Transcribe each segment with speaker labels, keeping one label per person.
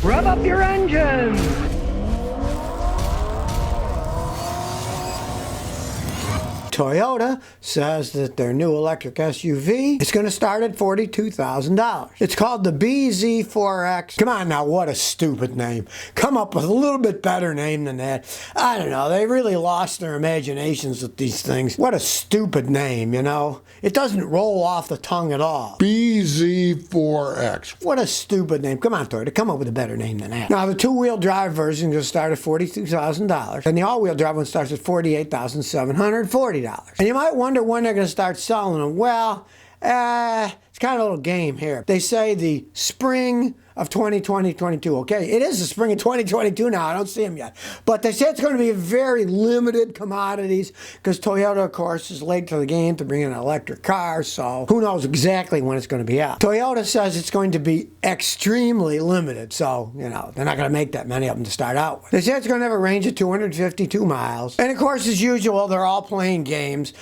Speaker 1: Rev up your engines!
Speaker 2: Toyota says that their new electric SUV is going to start at $42,000. It's called the BZ4X. Come on now, what a stupid name. Come up with a little bit better name than that. I don't know, they really lost their imaginations with these things. What a stupid name, you know? It doesn't roll off the tongue at all.
Speaker 3: BZ4X.
Speaker 2: What a stupid name. Come on, Toyota, come up with a better name than that. Now, the two-wheel drive version is going to start at $42,000, and the all-wheel drive one starts at $48,740. And you might wonder when they're going to start selling them. Well, it's kind of a little game here. They say the spring of 2022. Okay, it is the spring of 2022 now. I don't see them yet. But they say it's going to be very limited commodities because Toyota, of course, is late to the game to bring in an electric car. So who knows exactly when it's going to be out. Toyota says it's going to be extremely limited. So, you know, they're not going to make that many of them to start out with. They say it's going to have a range of 252 miles. And of course, as usual, they're all playing games.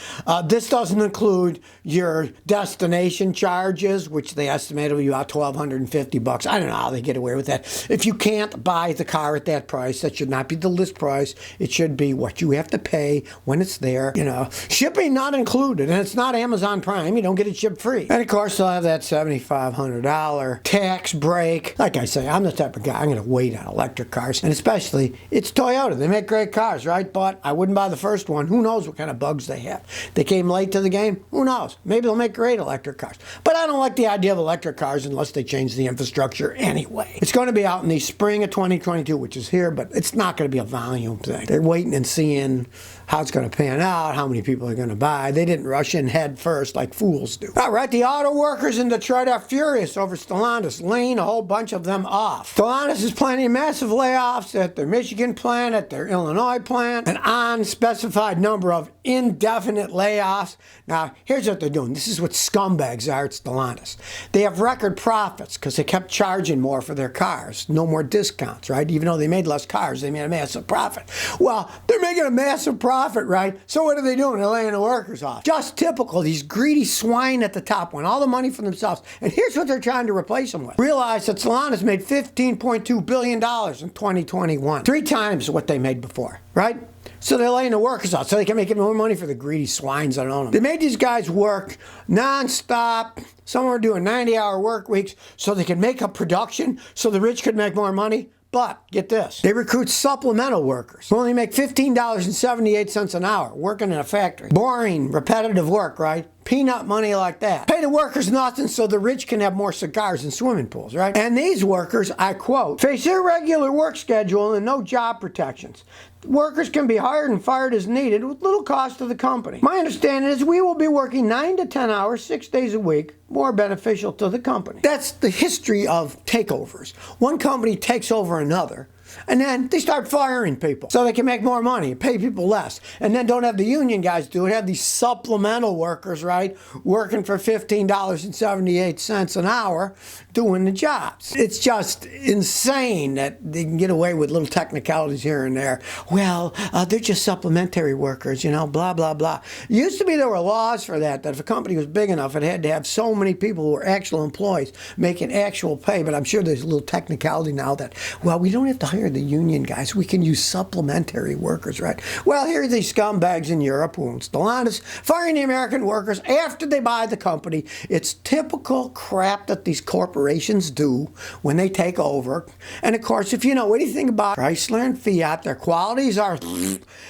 Speaker 2: This doesn't include your destination charges, which they estimate will be about $1,250. I don't know how they get away with that. If you can't buy the car at that price, that should not be the list price. It should be what you have to pay when it's there. You know, shipping not included, and it's not Amazon Prime. You don't get it shipped free. And of course, they'll have that $7,500 tax break. Like I say, I'm the type of guy, I'm going to wait on electric cars, and especially it's Toyota. They make great cars, right? But I wouldn't buy the first one. Who knows what kind of bugs they have? They came late to the game. Who knows? Maybe they'll make great electric cars. But I don't like the idea of electric cars unless they change the infrastructure anyway. It's going to be out in the spring of 2022, which is here, but it's not going to be a volume thing. They're waiting and seeing how it's going to pan out, how many people are going to buy. They didn't rush in head first like fools do. All right, the auto workers in Detroit are furious over Stellantis laying a whole bunch of them off. Stellantis is planning massive layoffs at their Michigan plant, at their Illinois plant, an unspecified number of indefinite layoffs. Now, here's what they're doing. This is what scumbags are at Stellantis. They have record profits because they kept charging more for their cars. No more discounts, right? Even though they made less cars, they made a massive profit. Well, they're making a massive profit, right? So what are they doing? They're laying the workers off. Just typical, these greedy swine at the top want all the money for themselves. And here's what they're trying to replace them with. Realize that Stellantis made $15.2 billion in 2021. 3 times what they made before, right? So they're laying the workers out so they can make more money for the greedy swines that own them. They made these guys work nonstop. Some were doing 90-hour work weeks so they could make up production so the rich could make more money. But get this, they recruit supplemental workers who only make $15.78 an hour working in a factory. Boring, repetitive work, right? Peanut money like that. Pay the workers nothing so the rich can have more cigars and swimming pools, right? And these workers, I quote, face irregular work schedule and no job protections. Workers can be hired and fired as needed with little cost to the company. My understanding is we will be working 9 to 10 hours, 6 days a week, more beneficial to the company. That's the history of takeovers. One company takes over another, and then they start firing people so they can make more money, pay people less. And then don't have the union guys do it, have these supplemental workers, right, working for $15.78 an hour doing the jobs. It's just insane that they can get away with little technicalities here and there. Well, they're just supplementary workers, you know, blah, blah, blah. It used to be there were laws for that if a company was big enough, it had to have so many people who were actual employees making actual pay. But I'm sure there's a little technicality now that, well, we don't have to hire the union guys. We can use supplementary workers, right? Well, here are these scumbags in Europe who own Stellantis firing the American workers after they buy the company. It's typical crap that these corporations do when they take over. And of course, if you know anything about Chrysler and Fiat, their qualities are,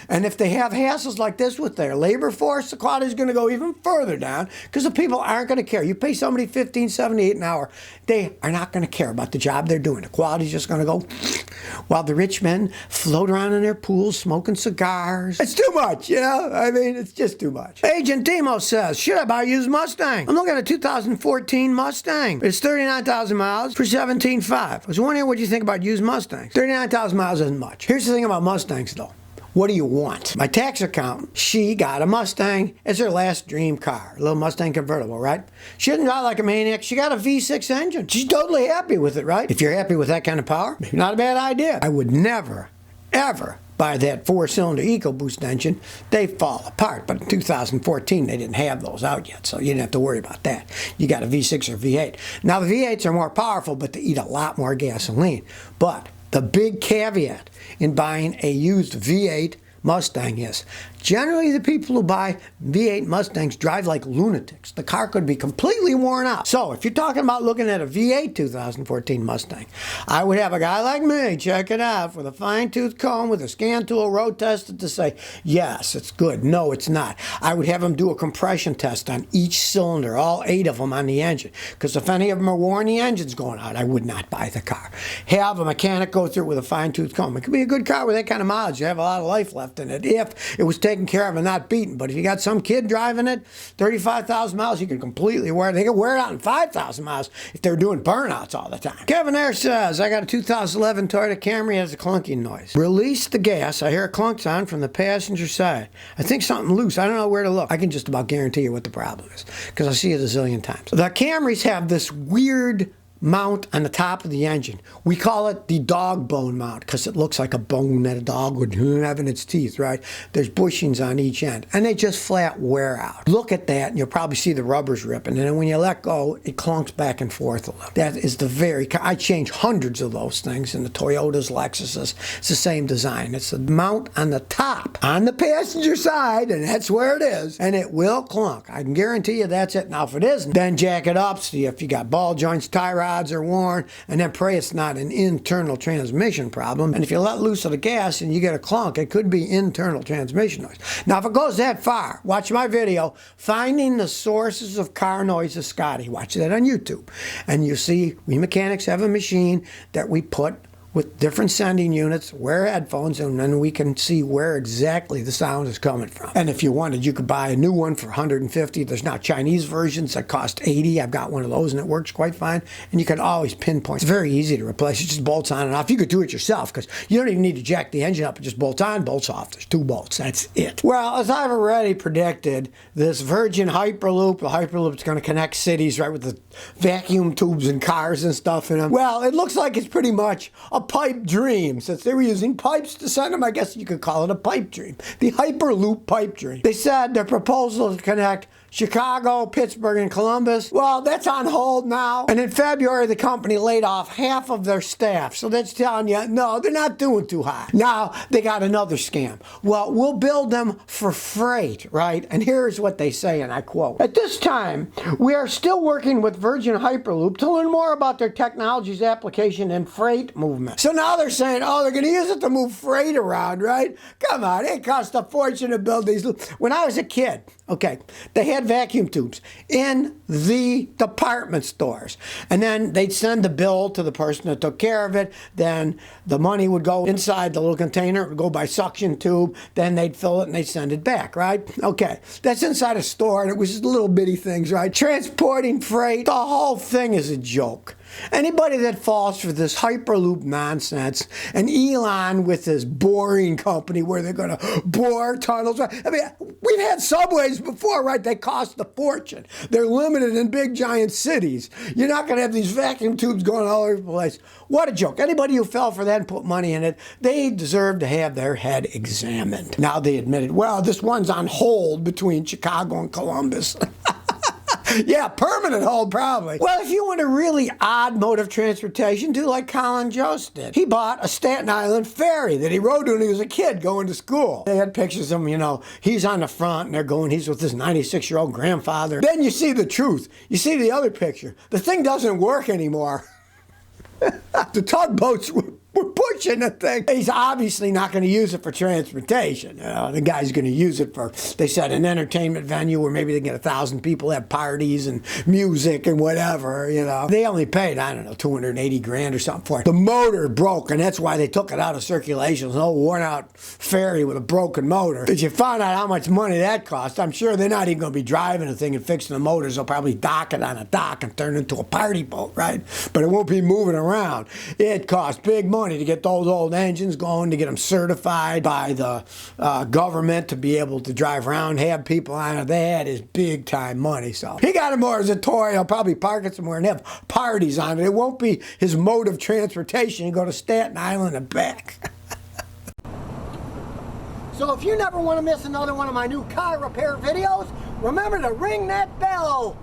Speaker 2: and if they have hassles like this with their labor force, the quality is going to go even further down because the people aren't going to care. You pay somebody $15.78 an hour, they are not going to care about the job they're doing. The quality is just going to go while the rich men float around in their pools smoking cigars. It's too much, you know? I mean, it's just too much. Agent Demo says, should I buy a used Mustang? I'm looking at a 2014 Mustang. It's 39,000 miles for $17,500. I was wondering what you think about used Mustangs. 39,000 miles isn't much. Here's the thing about Mustangs, though. What do you want? My tax accountant, she got a Mustang as her last dream car. A little Mustang convertible, right? She didn't drive like a maniac. She got a V6 engine. She's totally happy with it, right? If you're happy with that kind of power, maybe not a bad idea. I would never, ever by that 4-cylinder EcoBoost engine, they fall apart. But in 2014, they didn't have those out yet, so you didn't have to worry about that. You got a V6 or V8. Now, the V8s are more powerful, but they eat a lot more gasoline. But the big caveat in buying a used V8 Mustang is, generally the people who buy V8 Mustangs drive like lunatics. The car could be completely worn out. So if you're talking about looking at a V8 2014 Mustang, I would have a guy like me check it out with a fine-tooth comb with a scan tool road tested to say, yes, it's good. No, it's not. I would have him do a compression test on each cylinder, all 8 of them on the engine. Because if any of them are worn, the engine's going out, I would not buy the car. Have a mechanic go through it with a fine-tooth comb. It could be a good car with that kind of mileage. You have a lot of life left in it if it was taken care of and not beaten. But if you got some kid driving it 35,000 miles, you can completely wear it. They can wear it out in 5,000 miles if they're doing burnouts all the time. Kevin there says, I got a 2011 Toyota Camry, has a clunking noise. Release the gas. I hear a clunk sound from the passenger side. I think something loose. I don't know where to look. I can just about guarantee you what the problem is because I see it a zillion times. The Camrys have this weird mount on the top of the engine. We call it the dog bone mount because it looks like a bone that a dog would have in its teeth, right? There's bushings on each end, and they just flat wear out. Look at that, and you'll probably see the rubbers ripping, and then when you let go, it clunks back and forth a little. That is the very... I change hundreds of those things in the Toyotas, Lexuses. It's the same design. It's the mount on the top, on the passenger side, and that's where it is, and it will clunk. I can guarantee you that's it. Now, if it isn't, then jack it up, see if you got ball joints, tie rods are worn, and then pray it's not an internal transmission problem. And if you let loose of the gas and you get a clunk, it could be internal transmission noise. Now, if it goes that far, watch my video, Finding the Sources of Car Noise of Scotty. Watch that on YouTube. And you see, we mechanics have a machine that we put with different sending units, wear headphones, and then we can see where exactly the sound is coming from. And if you wanted, you could buy a new one for $150. There's now Chinese versions that cost $80. I've got one of those, and it works quite fine. And you can always pinpoint. It's very easy to replace. It just bolts on and off. You could do it yourself because you don't even need to jack the engine up. It just bolts on, bolts off. There's 2 bolts. That's it. Well, as I've already predicted, this Virgin Hyperloop, the Hyperloop is going to connect cities, right, with the vacuum tubes and cars and stuff in them. Well, it looks like it's pretty much a pipe dream. Since they were using pipes to send them, I guess you could call it a pipe dream. The Hyperloop pipe dream. They said their proposal to connect Chicago, Pittsburgh, and Columbus, well, that's on hold now. And in February, the company laid off half of their staff. So that's telling you, no, they're not doing too hot. Now, they got another scam. Well, we'll build them for freight, right? And here's what they say, and I quote, "At this time, we are still working with Virgin Hyperloop to learn more about their technology's application in freight movement." So now they're saying, oh, they're going to use it to move freight around, right? Come on, it cost a fortune to build these. When I was a kid, okay, they had vacuum tubes in the department stores. And then they'd send the bill to the person that took care of it. Then the money would go inside the little container. It would go by suction tube. Then they'd fill it and they'd send it back, right? Okay, that's inside a store, and it was just little bitty things, right? Transporting freight, the whole thing is a joke. Anybody that falls for this Hyperloop nonsense, and Elon with his boring company where they're going to bore tunnels. I mean, we've had subways before, right? They cost a fortune. They're limited in big, giant cities. You're not going to have these vacuum tubes going all over the place. What a joke. Anybody who fell for that and put money in it, they deserve to have their head examined. Now they admitted, well, this one's on hold between Chicago and Columbus. Yeah, permanent hold probably. Well, if you want a really odd mode of transportation, do like Colin Jost did. He bought a Staten Island ferry that he rode when he was a kid going to school. They had pictures of him, you know, he's on the front and they're going, he's with his 96-year-old grandfather. Then you see the truth. You see the other picture. The thing doesn't work anymore. The tugboats were pushing the thing. He's obviously not going to use it for transportation. The guy's going to use it for, they said, an entertainment venue where maybe they get 1,000 people, have parties and music and whatever, you know. They only paid, I don't know, 280 grand or something for it. The motor broke, and that's why they took it out of circulation. It's an old worn-out ferry with a broken motor. If you found out how much money that cost, I'm sure they're not even going to be driving the thing and fixing the motors. They'll probably dock it on a dock and turn it into a party boat, right? But it won't be moving around. It costs big money to get those old engines going, to get them certified by the government to be able to drive around, have people on it. That is big time money. So he got it more as a toy. He'll probably park it somewhere and have parties on it. It won't be his mode of transportation. He'll go to Staten Island and back. So if you never want to miss another one of my new car repair videos, remember to ring that bell.